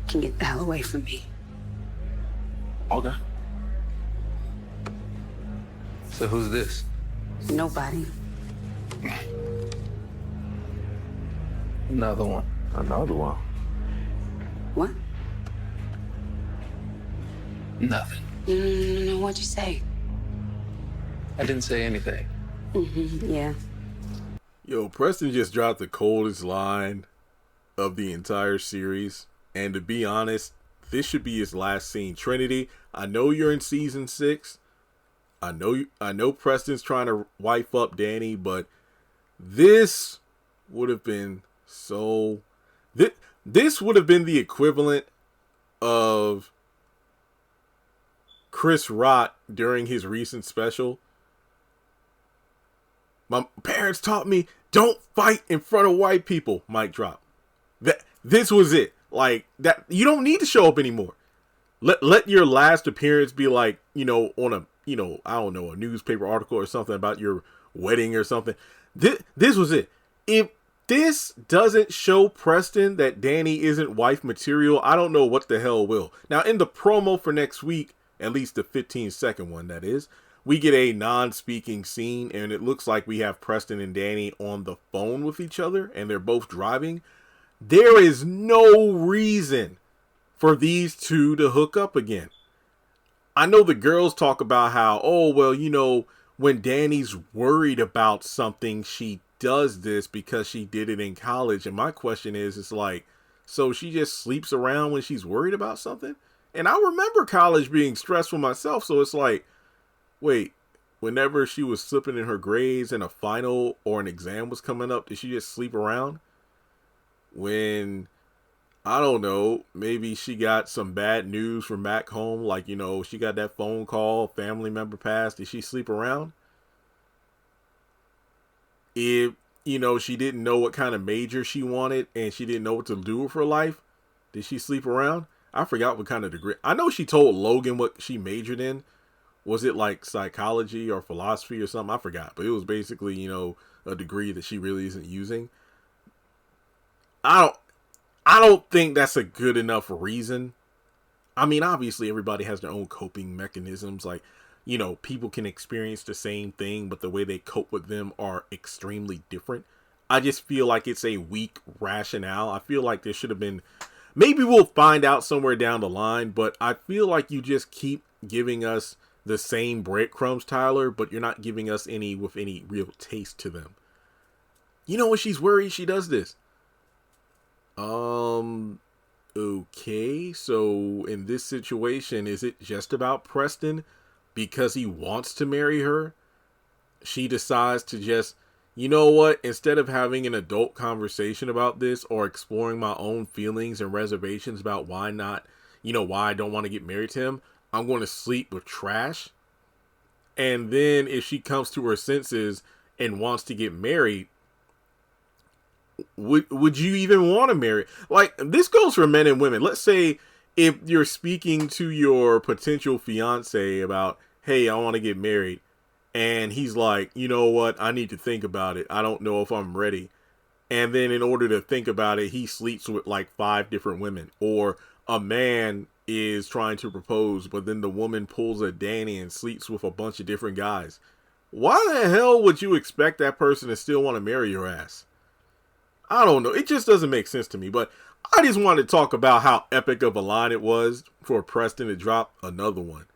can get the hell away from me. Okay. So who's this? Nobody. Another one. Another one. What? Nothing. No, what'd you say? I didn't say anything. Yeah. Yo, Preston just dropped the coldest line of the entire series. And to be honest, this should be his last scene. Trinity, I know you're in season 6. I know Preston's trying to wife up Danni, but this would have been so... This would have been the equivalent of Chris Rock during his recent special. My parents taught me, don't fight in front of white people. Mic drop. This was it. Like that. You don't need to show up anymore. Let your last appearance be like, on a, I don't know, a newspaper article or something about your wedding or something. This was it. If this doesn't show Preston that Danni isn't wife material, I don't know what the hell will. Now, in the promo for next week, at least the 15-second one, that is, we get a non-speaking scene, and it looks like we have Preston and Danni on the phone with each other, and they're both driving. There is no reason for these two to hook up again. I know the girls talk about how, when Danni's worried about something, she does this because she did it in college. And my question is, it's like, so she just sleeps around when she's worried about something? And I remember college being stressful myself. So it's like, wait, whenever she was slipping in her grades and a final or an exam was coming up, did she just sleep around? When, I don't know, maybe she got some bad news from back home, like, she got that phone call, family member passed, did she sleep around? If, she didn't know what kind of major she wanted and she didn't know what to do with her life, did she sleep around? I forgot what kind of degree. I know she told Logan what she majored in. Was it like psychology or philosophy or something? I forgot, but it was basically, a degree that she really isn't using. I don't think that's a good enough reason. I mean, obviously everybody has their own coping mechanisms. Like, people can experience the same thing, but the way they cope with them are extremely different. I just feel like it's a weak rationale. I feel like there should have been, maybe we'll find out somewhere down the line, but I feel like you just keep giving us the same breadcrumbs, Tyler, but you're not giving us any with any real taste to them. When she's worried, she does this. Okay, so in this situation, is it just about Preston? Because he wants to marry her? She decides to just, instead of having an adult conversation about this or exploring my own feelings and reservations about why not, why I don't want to get married to him, I'm going to sleep with trash. And then if she comes to her senses and wants to get married, would you even want to marry? Like, this goes for men and women. Let's say if you're speaking to your potential fiance about, hey, I want to get married. And he's like, you know what? I need to think about it. I don't know if I'm ready. And then in order to think about it, he sleeps with like 5 different women. Or a man is trying to propose, but then the woman pulls a Danni and sleeps with a bunch of different guys. Why the hell would you expect that person to still want to marry your ass? I don't know. It just doesn't make sense to me. But I just wanted to talk about how epic of a line it was for Preston to drop another one.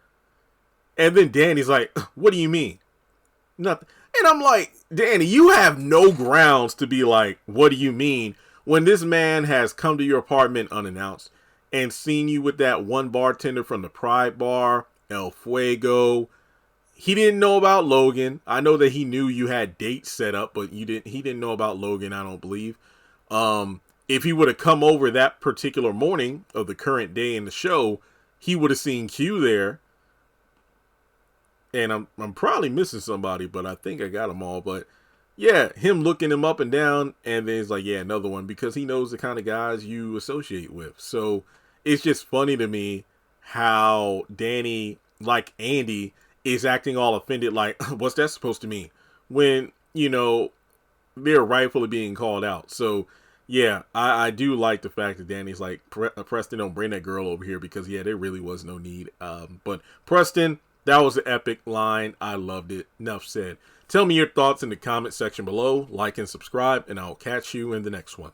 And then Danny's like, what do you mean? Nothing. And I'm like, Danni, you have no grounds to be like, what do you mean? When this man has come to your apartment unannounced and seen you with that one bartender from the Pride Bar, El Fuego. He didn't know about Logan. I know that he knew you had dates set up, but he didn't know about Logan, I don't believe. If he would have come over that particular morning of the current day in the show, he would have seen Q there. And I'm probably missing somebody, but I think I got them all. But yeah, him looking him up and down, and then it's like, yeah, another one, because he knows the kind of guys you associate with. So it's just funny to me how Danni, like Andy, is acting all offended, like, what's that supposed to mean? When, they're rightfully being called out. So Yeah, I do like the fact that Danny's like, Preston, don't bring that girl over here because, yeah, there really was no need. But Preston, that was an epic line. I loved it. Enough said. Tell me your thoughts in the comment section below. Like and subscribe, and I'll catch you in the next one.